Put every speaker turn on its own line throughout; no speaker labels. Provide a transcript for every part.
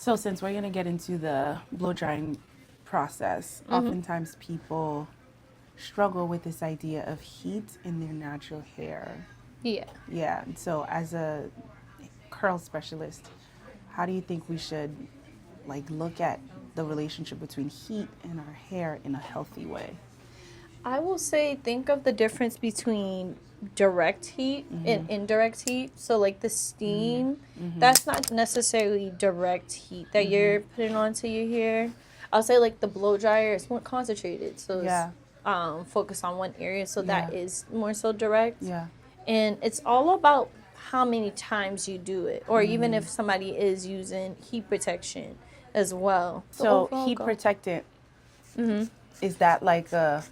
So since we're gonna get into the blow drying process, oftentimes people struggle with this idea of heat in their natural hair.
Yeah.
Yeah. And so as a curl specialist, how do you think we should like look at the relationship between heat and our hair in a healthy way?
I will say think of the difference between direct heat and indirect heat. So like the steam, that's not necessarily direct heat that you're putting onto your hair. I'll say like the blow dryer is more concentrated. So
Yeah.
it's focused on one area. So that
Yeah.
is more so direct.
Yeah.
And it's all about how many times you do it, or even if somebody is using heat protection as well. The
So
overall
heat
goal-
protectant, is that like a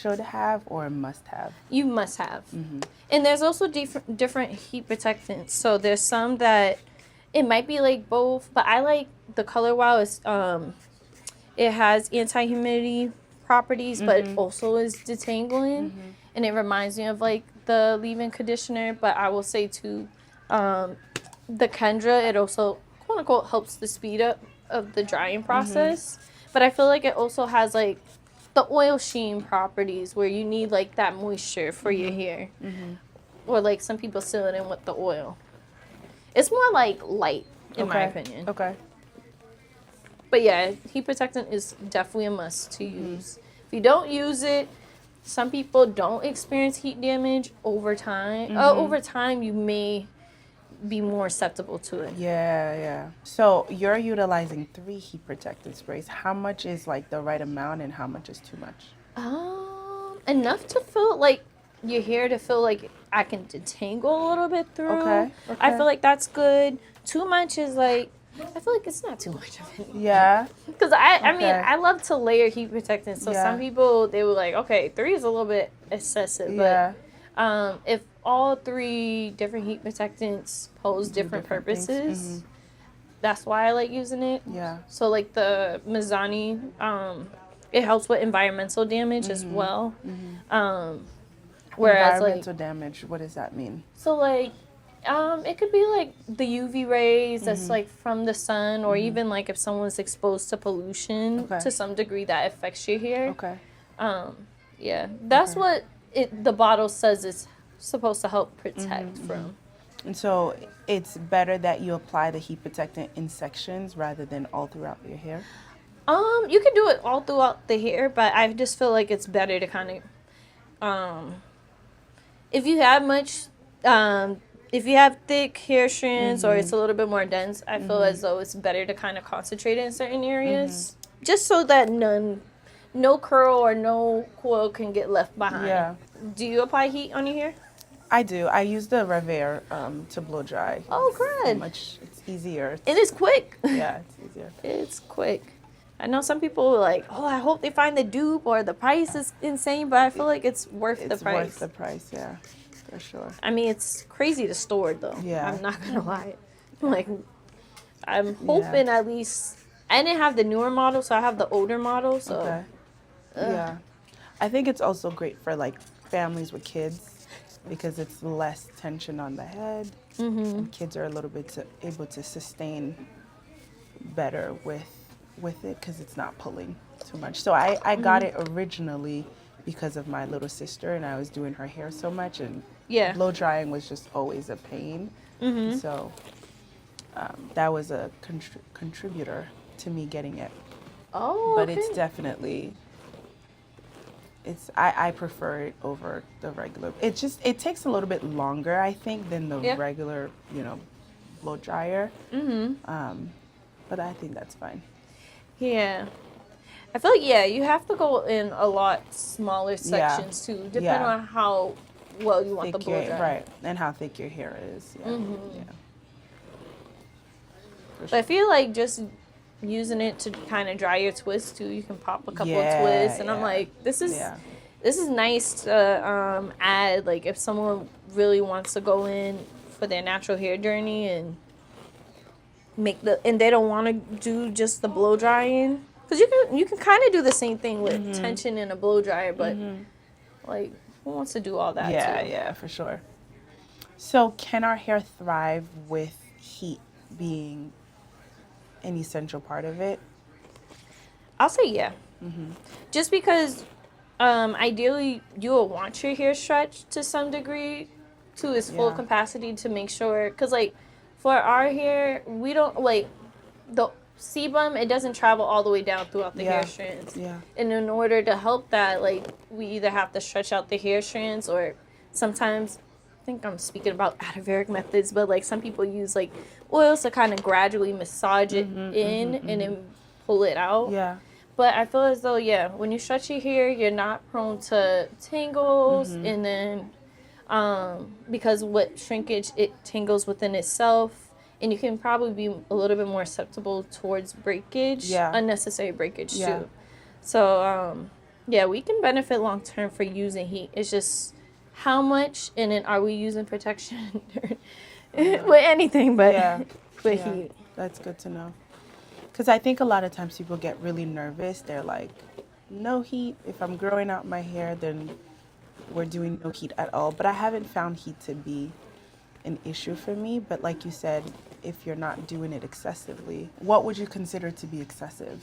should have or a must have?
You must have. And there's also different heat protectants. So there's some that it might be like both, but I like the Color Wow. Is it has anti-humidity properties, but it also is detangling, and it reminds me of like the leave-in conditioner. But I will say too, the Kendra, it also quote unquote helps the speed up of the drying process. But I feel like it also has like the oil sheen properties where you need like that moisture for your hair, or like some people seal it in with the oil. It's more like light in my opinion.
Okay.
But yeah, heat protectant is definitely a must to use. If you don't use it, some people don't experience heat damage over time. Over time, you may be more susceptible to it.
Yeah, yeah. So you're utilizing 3 heat protectant sprays. How much is like the right amount and how much is too much?
Enough to feel like your hair to feel like I can detangle a little bit through.
Okay.
I feel like that's good. Too much is like, I feel like it's not too much of it.
Yeah.
Because I mean,
Okay.
I love to layer heat protectant. So
Yeah.
some people, they were like, okay, 3 is a little bit excessive.
Yeah.
But if all 3 different heat protectants pose different
different things.
purposes, that's why I like using it.
Yeah.
So like the Mizani, it helps with environmental damage as well. Whereas
Environmental
like,
damage, what does that mean?
so like, it could be like the UV rays that's like from the sun, or even like if someone's exposed to pollution
Okay.
to some degree that affects your hair.
Okay.
Yeah, that's what the bottle says it's supposed to help protect from.
And so it's better that you apply the heat protectant in sections rather than all throughout your hair?
You can do it all throughout the hair, but I just feel like it's better to kind of, if you have much, if you have thick hair strands or it's a little bit more dense, I feel as though it's better to kind of concentrate it in certain areas, just so that no curl or no coil can get left behind.
Yeah.
Do you apply heat on your hair?
I do. I use the Revere to blow dry.
Oh,
It's
good.
it's easier.
It is quick.
Yeah, it's easier.
It's quick. I know some people are like, oh, I hope they find the dupe or the price is insane, but I feel like it's worth the
It's
price.
worth the price, yeah, for sure.
I mean, it's crazy to store it though.
Yeah.
I'm not gonna lie. Like, I'm hoping at least. I didn't have the newer model, so I have the older model. So
Okay. Yeah. I think it's also great for like families with kids because it's less tension on the head. And kids are a little bit able to sustain better with it because it's not pulling too much. So I got it originally because of my little sister, and I was doing her hair so much, and
yeah.
blow drying was just always a pain. So that was a contributor to me getting it.
Oh,
But
okay.
it's definitely, I prefer it over the regular. It takes a little bit longer, I think, than the
Yeah.
regular, blow dryer. But I think that's fine.
Yeah. I feel like, you have to go in a lot smaller sections too, depending
Yeah.
on how well you want the
Thick
blow
your,
dry.
right, and how thick your hair is. Yeah. Yeah. For
But I feel like just using it to kind of dry your twists too, you can pop a couple of
Yeah,
twists, and I'm
yeah.
like, this is
Yeah.
nice to add, like if someone really wants to go in for their natural hair journey and and they don't want to do just the blow drying, because you can kind of do the same thing with tension in a blow dryer, but like who wants to do all that
Yeah,
too?
yeah, for sure. So can our hair thrive with heat being an essential part of it?
I'll say yeah. Just because ideally you will want your hair stretched to some degree to its full capacity to make sure, because like for our hair, we don't like the sebum, it doesn't travel all the way down throughout the hair strands.
Yeah.
And in order to help that, like we either have to stretch out the hair strands, or sometimes, I think I'm speaking about atavaric methods, but like some people use like oils to kind of gradually massage it in and then pull it out.
Yeah.
But I feel as though, when you stretch your hair, you're not prone to tangles, and then because with shrinkage, it tangles within itself, and you can probably be a little bit more susceptible towards breakage, unnecessary breakage too. So, we can benefit long term for using heat. It's just how much, and then are we using protection with anything but with heat.
That's good to know. Because I think a lot of times people get really nervous. They're like, no heat. If I'm growing out my hair, then we're doing no heat at all. But I haven't found heat to be an issue for me. But like you said, if you're not doing it excessively, what would you consider to be excessive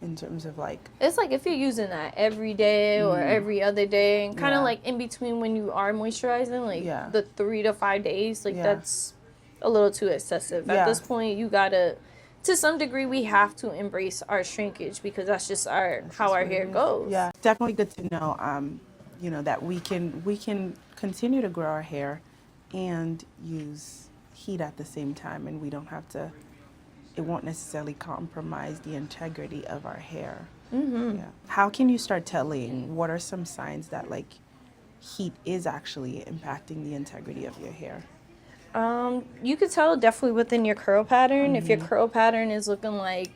in terms of like?
It's like if you're using that every day or every other day, and kind of like in between when you are moisturizing, like the 3 to 5 days, like that's a little too excessive. At this point, you gotta, to some degree, we have to embrace our shrinkage because that's just how our hair goes.
Yeah, definitely good to know. You know, that we can continue to grow our hair and use heat at the same time, and we don't have to. It won't necessarily compromise the integrity of our hair. Yeah. How can you start telling? What are some signs that like heat is actually impacting the integrity of your hair?
You could tell definitely within your curl pattern. If your curl pattern is looking like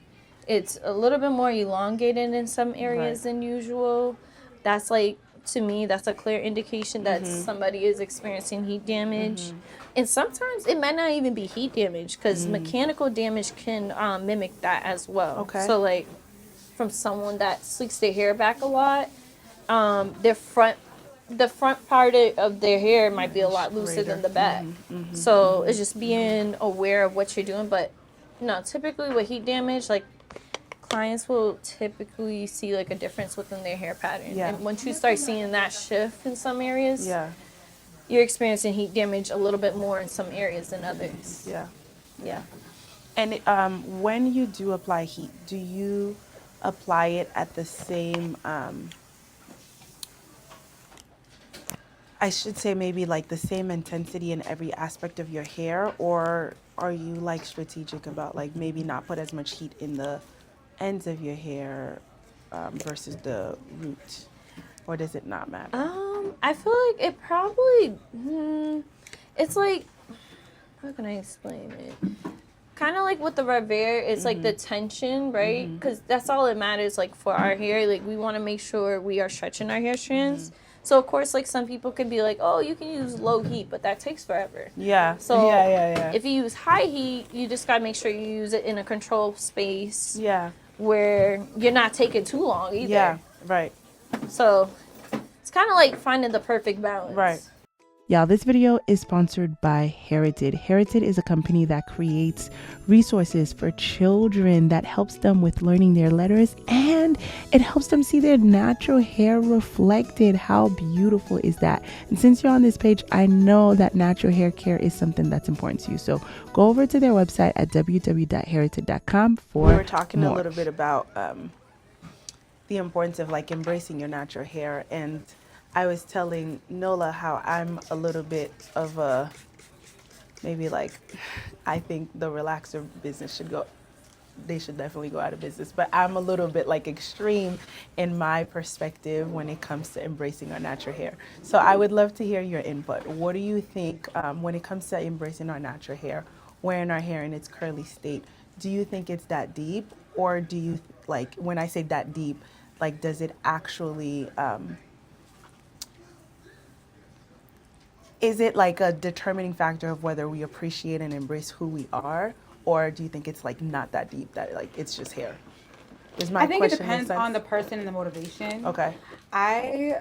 it's a little bit more elongated in some areas than usual, that's like, to me, that's a clear indication that somebody is experiencing heat damage. And sometimes it might not even be heat damage, because mechanical damage can mimic that as well.
Okay.
So like from someone that sleeks their hair back a lot, the front part of their hair might be a lot looser than the back. So it's just being aware of what you're doing. But no, typically with heat damage, like clients will typically see like a difference within their hair pattern. And once you start seeing that shift in some areas, you're experiencing heat damage a little bit more in some areas than others. Yeah.
And when you do apply heat, do you apply it at the same I should say maybe like the same intensity in every aspect of your hair, or are you like strategic about like maybe not put as much heat in the ends of your hair versus the root, or does it not matter?
I feel like it probably, it's like, how can I explain it? Kind of like with the Revere, it's like the tension, right? Because that's all that matters, like for our hair. Like we want to make sure we are stretching our hair strands. So of course, like some people can be like, oh, you can use low heat, but that takes forever. So if you use high heat, you just gotta make sure you use it in a controlled space. Where you're not taking too long either. So it's kind of like finding the perfect balance.
Y'all, this video is sponsored by Herited. Herited is a company that creates resources for children that helps them with learning their letters, and it helps them see their natural hair reflected. How beautiful is that? And since you're on this page, I know that natural hair care is something that's important to you. So go over to their website at www.herited.com for We were talking more. A little bit about the importance of like embracing your natural hair, and I was telling Nola how I'm a little bit of a, maybe like, I think the relaxer business should go, they should definitely go out of business, but I'm a little bit like extreme in my perspective when it comes to embracing our natural hair. So I would love to hear your input. What do you think when it comes to embracing our natural hair, wearing our hair in its curly state? Do you think it's that deep, or do you, like, when I say that deep, like, does it actually, is it like a determining factor of whether we appreciate and embrace who we are, or do you think it's like not that deep, that like it's just hair? Is my
I think it
question
depends
make sense?
on the person and the motivation.
Okay.
I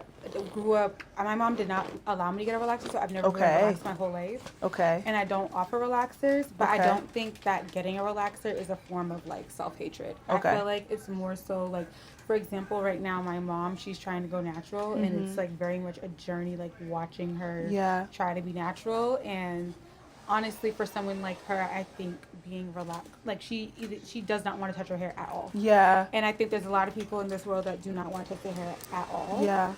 grew up, my mom did not allow me to get a relaxer, so I've never really
Okay.
relaxed my whole life.
Okay.
And I don't offer relaxers, but I
Okay.
don't think that getting a relaxer is a form of like self-hatred.
Okay.
I feel like it's more so like, for example, right now my mom, she's trying to go natural, and it's like very much a journey, like watching her
Yeah.
try to be natural. And honestly, for someone like her, I think being relaxed, like she does not want to touch her hair at all.
Yeah.
And I think there's a lot of people in this world that do not want to touch their hair at all.
Yeah.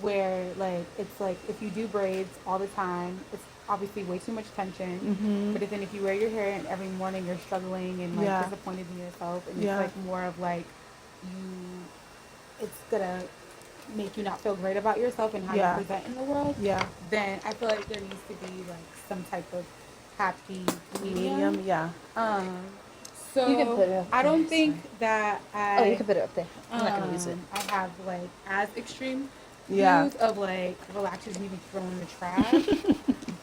Where like it's like if you do braids all the time, it's obviously way too much tension. But then if you wear your hair and every morning you're struggling and like
Yeah.
disappointed in yourself, and
Yeah.
it's like more of like it's gonna make you not feel great about yourself and how
Yeah.
you present in the world.
Yeah.
Then I feel like there needs to be like some type of happy
Medium. Yeah.
So
You can put it up
I don't
there,
think that
Oh, you can put it up there. I'm not
um,
gonna use it.
I have like as extreme
Yeah.
views of like relaxers need to be thrown in the trash.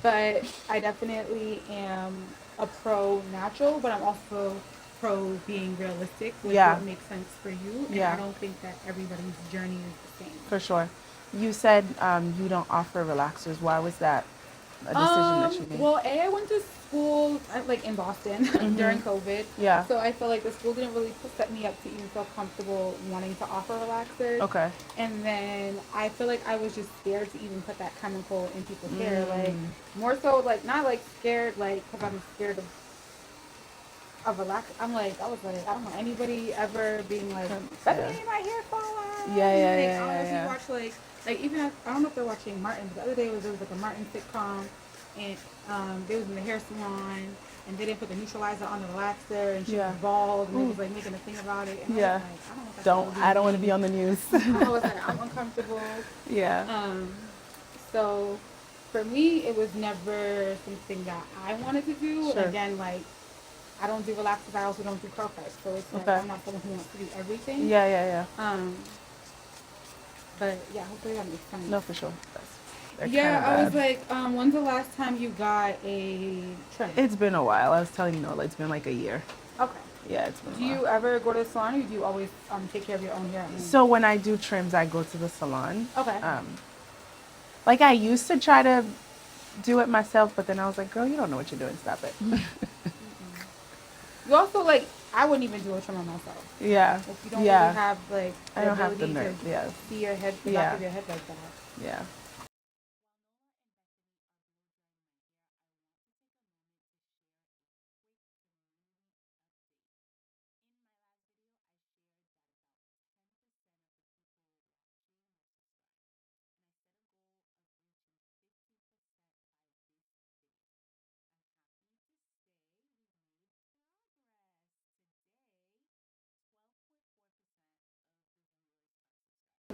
But I definitely am a pro natural, but I'm also pro being realistic with
Yeah.
what makes sense for you. And
Yeah.
I don't think that everybody's journey is the same.
For sure. You said you don't offer relaxers. Why was that a decision that you made?
Well, I went to school like in Boston during COVID.
Yeah.
So I feel like the school didn't really set me up to even feel comfortable wanting to offer relaxers.
Okay.
And then I feel like I was just scared to even put that chemical in people's hair. Like more so like not like scared like because I'm scared of relax. I'm like I was like I don't want anybody ever being like let me make my hair fall out.
Yeah, yeah,
like,
yeah,
I don't know if
yeah.
you watch like even I don't know if they're watching Martin. But the other day there was like a Martin sitcom, and they was in the hair salon, and they didn't put the neutralizer on the relaxer, and she was bald, and they was like making a thing about it. And
Yeah.
I was like, I don't know if that's
I don't want to be on the news.
I was like, I'm uncomfortable.
Yeah.
So for me, it was never something that I wanted to do.
Sure.
And again, like, I don't do relaxers. I also don't do curl cuts. So it's like,
Okay.
I'm not someone who wants to do everything.
Yeah, yeah, yeah.
But yeah, hopefully that makes sense.
No, for sure. They're
Yeah,
kinda
I was
bad.
like, when's the last time you got a trim?
It's been a while. I was telling Nola, it's been like a year.
Okay.
Yeah, it's been
Do
a while.
you ever go to the salon, or do you always take care of your own hair? at home?
So when I do trims, I go to the salon.
Okay.
Like I used to try to do it myself, but then I was like, girl, you don't know what you're doing. Stop it.
You also like, I wouldn't even do a trim on myself.
Yeah.
Like you don't
Yeah.
really have like
I don't have the
ability
nerve.
to
Yeah.
see your head, the
Yeah.
back of your head like that.
Yeah.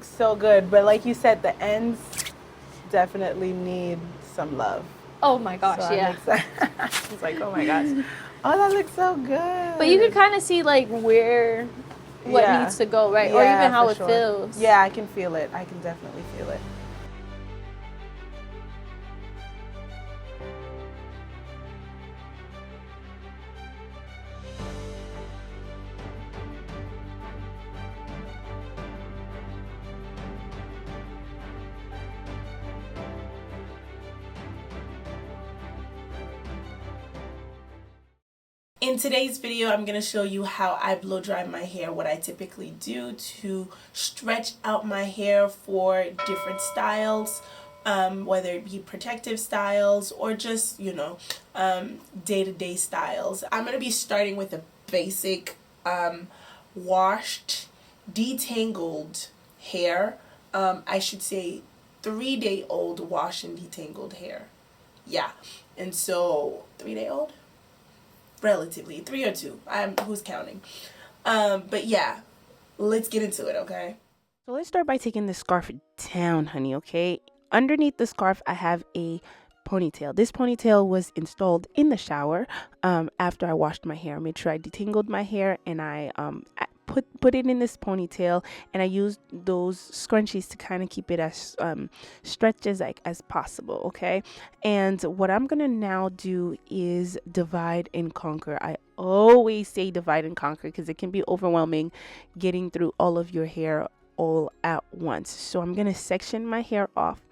So good, but like you said, the ends definitely need some love.
Oh my gosh,
So I'm
yeah.
excited. It's like, oh my gosh, oh that looks so good.
But you can kind of see like what
Yeah.
needs to go, right? Or
Yeah,
even how
for
it
sure.
feels.
Yeah, I can feel it. I can definitely feel it. In today's video, I'm going to show you how I blow dry my hair, what I typically do to stretch out my hair for different styles, whether it be protective styles or just, you know, day-to-day styles. I'm going to be starting with a basic washed, detangled hair. I should say 3-day-old wash and detangled hair. Yeah, and so 3-day-old? Relatively 3 or 2, who's counting? But yeah, let's get into it. Okay, so let's start by taking the scarf down, honey. Okay, underneath the scarf I have a ponytail. This ponytail was installed in the shower after I washed my hair. I made sure I detangled my hair, and I put it in this ponytail, and I use those scrunchies to kind of keep it as stretched as possible, okay? And what I'm gonna now do is divide and conquer. I always say divide and conquer because it can be overwhelming getting through all of your hair all at once. So I'm gonna section my hair off,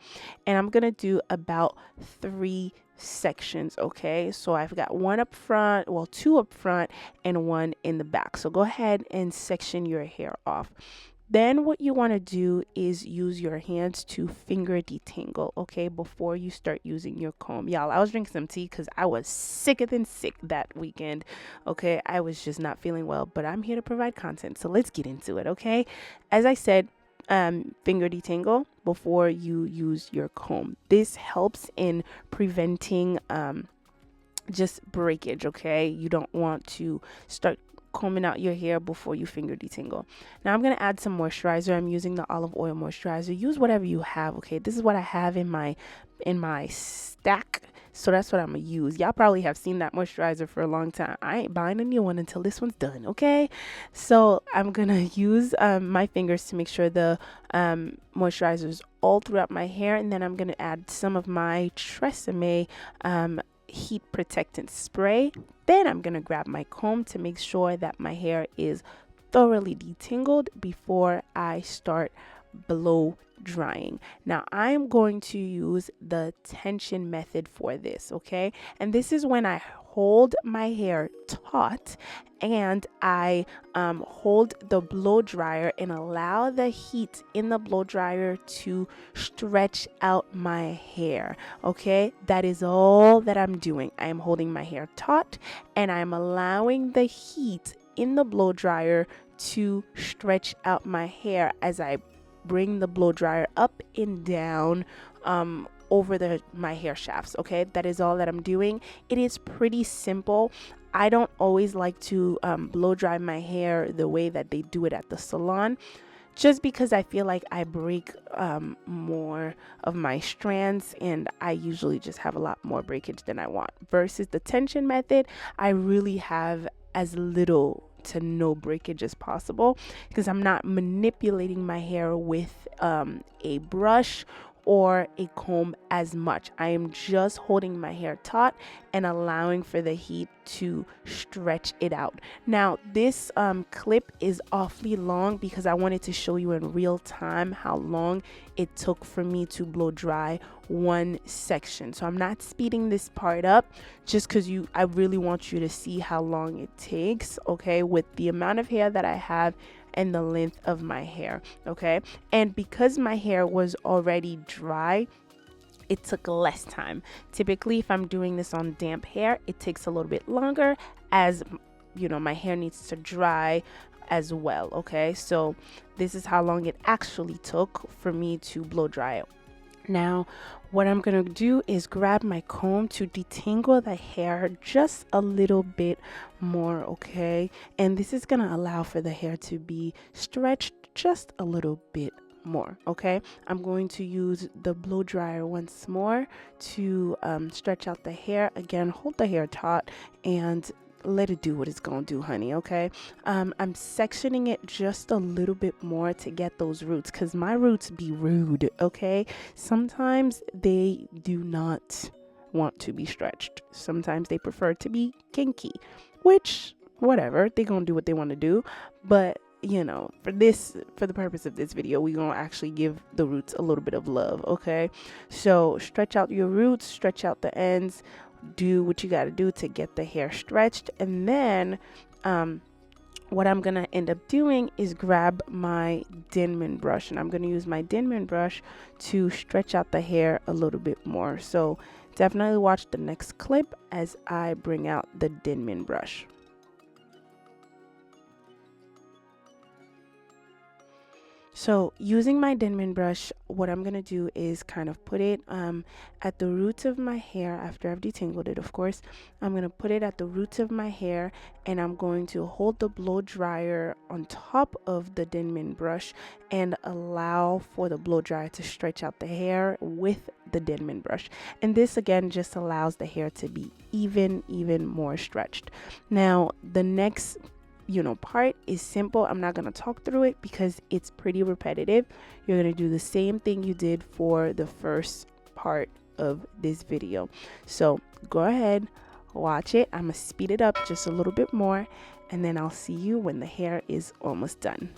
and I'm gonna do about 3 sections, okay? So I've got one up front, well, 2 up front and 1 in the back. So go ahead and section your hair off. Then what you want to do is use your hands to finger detangle, okay, before you start using your comb. Y'all, I was drinking some tea because I was sicker than sick that weekend, okay? I was just not feeling well, but I'm here to provide content, so let's get into it, okay? As I said, finger detangle before you use your comb. This helps in preventing just breakage, okay? You don't want to start combing out your hair before you finger detangle. Now I'm going to add some moisturizer. I'm using the olive oil moisturizer. Use whatever you have, okay? This is what I have in my stack, so that's what I'm gonna use. Y'all probably have seen that moisturizer for a long time. I ain't buying a new one until this one's done, okay? So I'm gonna use my fingers to make sure the moisturizer is all throughout my hair, and then I'm gonna add some of my Tresemme heat protectant spray. Then I'm gonna grab my comb to make sure that my hair is thoroughly detangled before I start blow drying. Now I'm going to use the tension method for this, okay? And this is when I hold my hair taut and I hold the blow dryer and allow the heat in the blow dryer to stretch out my hair, okay? That is all that I'm doing. I am holding my hair taut and I'm allowing the heat in the blow dryer to stretch out my hair as I bring the blow dryer up and down over my hair shafts, okay? That is all that I'm doing. It is pretty simple. I don't always like to blow dry my hair the way that they do it at the salon, just because I feel like I break more of my strands, and I usually just have a lot more breakage than I want. Versus the tension method, I really have as little to no breakage as possible because I'm not manipulating my hair with a brush or a comb as much. I am just holding my hair taut and allowing for the heat to stretch it out. Now this clip is awfully long because I wanted to show you in real time how long it took for me to blow dry one section. So I'm not speeding this part up just because I really want you to see how long it takes, okay, with the amount of hair that I have and the length of my hair, okay? And because my hair was already dry, it took less time. Typically, if I'm doing this on damp hair, it takes a little bit longer, as you know, my hair needs to dry as well, okay? So this is how long it actually took for me to blow dry it. Now, what I'm gonna do is grab my comb to detangle the hair just a little bit more, okay? And this is gonna allow for the hair to be stretched just a little bit more, okay? I'm going to use the blow dryer once more to stretch out the hair. Again, hold the hair taut and let it do what it's gonna do, honey, okay? I'm sectioning it just a little bit more to get those roots, because my roots be rude, okay? Sometimes they do not want to be stretched. Sometimes they prefer to be kinky, which, whatever, they gonna do what they want to do. But you know, for the purpose of this video, we're gonna actually give the roots a little bit of love, okay? So stretch out your roots, stretch out the ends, do what you got to do to get the hair stretched. And then what I'm gonna end up doing is grab my Denman brush, and I'm gonna use my Denman brush to stretch out the hair a little bit more. So definitely watch the next clip as I bring out the Denman brush. So using my Denman brush, what I'm going to do is kind of put it at the roots of my hair after I've detangled it, of course. I'm going to put it at the roots of my hair, and I'm going to hold the blow dryer on top of the Denman brush and allow for the blow dryer to stretch out the hair with the Denman brush. And this again just allows the hair to be even more stretched. Now the next part is simple. I'm not going to talk through it because it's pretty repetitive. You're going to do the same thing you did for the first part of this video. So go ahead, watch it. I'm going to speed it up just a little bit more, and then I'll see you when the hair is almost done.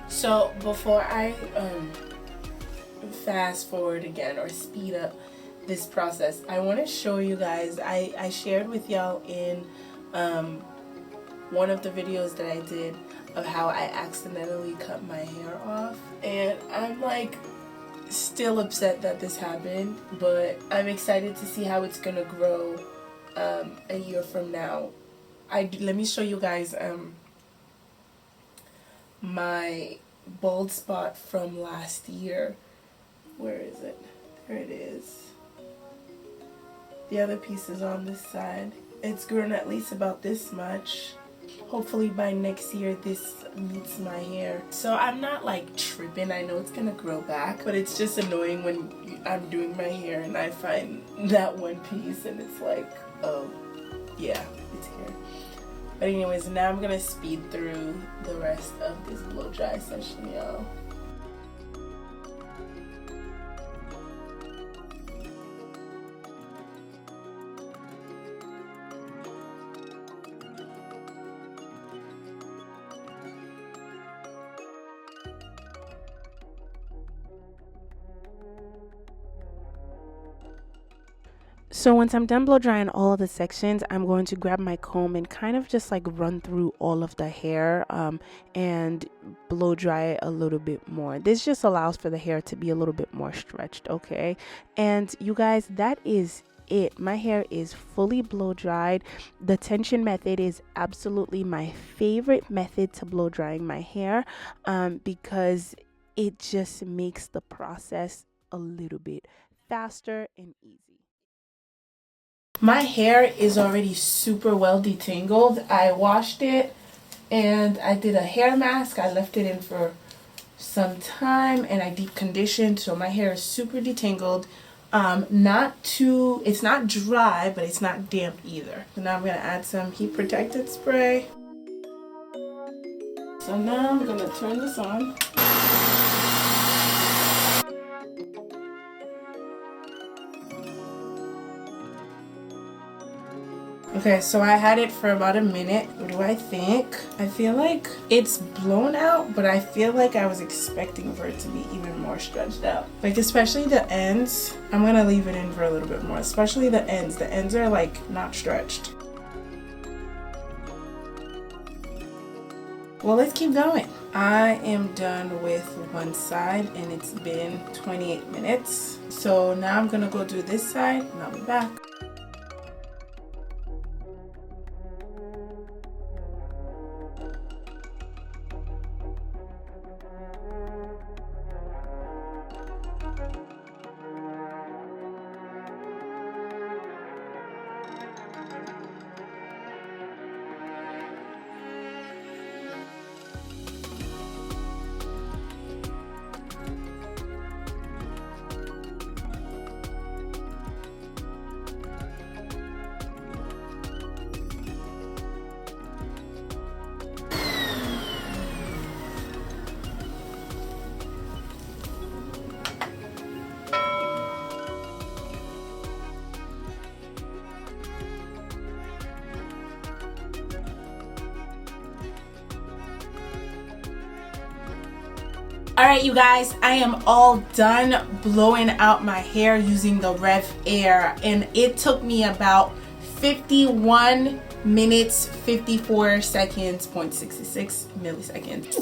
So before I fast forward again or speed up this process, I want to show you guys, I shared with y'all in one of the videos that I did of how I accidentally cut my hair off, and I'm like still upset that this happened, but I'm excited to see how it's gonna grow a year from now. Let me show you guys my bald spot from last year. Where is it? There it is. The other piece is on this side. It's grown at least about this much. Hopefully by next year this meets my hair. So I'm not like tripping. I know it's gonna grow back, but it's just annoying when I'm doing my hair and I find that one piece and it's like, oh yeah, it's here. But anyways, now I'm gonna speed through the rest of this blow dry session, y'all. So once I'm done blow drying all of the sections, I'm going to grab my comb and kind of just like run through all of the hair and blow dry it a little bit more. This just allows for the hair to be a little bit more stretched, okay? And you guys, that is it. My hair is fully blow dried. The tension method is absolutely my favorite method to blow drying my hair because it just makes the process a little bit faster and easy. My hair is already super well detangled. I washed it and I did a hair mask. I left it in for some time and I deep conditioned, so my hair is super detangled. It's not dry, but it's not damp either. So now I'm gonna add some heat protected spray. So now I'm gonna turn this on. Okay, so I had it for about a minute. What do I think? I feel like it's blown out, but I feel like I was expecting for it to be even more stretched out. Like especially the ends. I'm gonna leave it in for a little bit more, especially the ends. The ends are like not stretched. Well, let's keep going. I am done with one side and it's been 28 minutes. So now I'm gonna go do this side and I'll be back. Alright you guys, I am all done blowing out my hair using the Rev Air, and it took me about 51 minutes 54 seconds 0.66 milliseconds.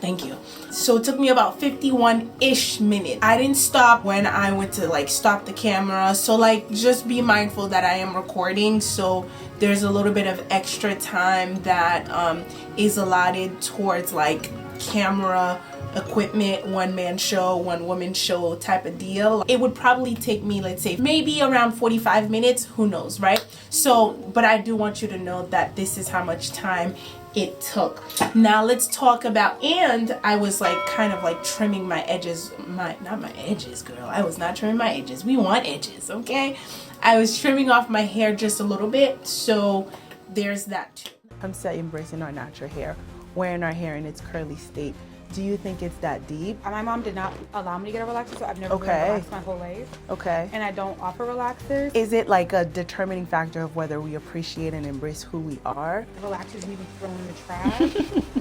Thank you. So it took me about 51-ish minutes. I didn't stop when I went to like stop the camera, so like just be mindful that I am recording, so there's a little bit of extra time that is allotted towards like camera
equipment, one man show, one woman show type of deal, it would probably take me, let's say, maybe around 45 minutes, who knows, right? So, but I do want you to know that this is how much time it took. Now let's talk about, and I was like kind of like trimming my edges, not my edges, girl. I was not trimming my edges. We want edges, okay? I was trimming off my hair just a little bit, so there's that too.
I'm still embracing our natural hair, wearing our hair in its curly state. Do you think it's that deep?
My mom did not allow me to get a relaxer, so I've never been relaxed my whole life.
Okay.
And I don't offer relaxers.
Is it like a determining factor of whether we appreciate and embrace who we are?
Relaxers need to be thrown in the trash.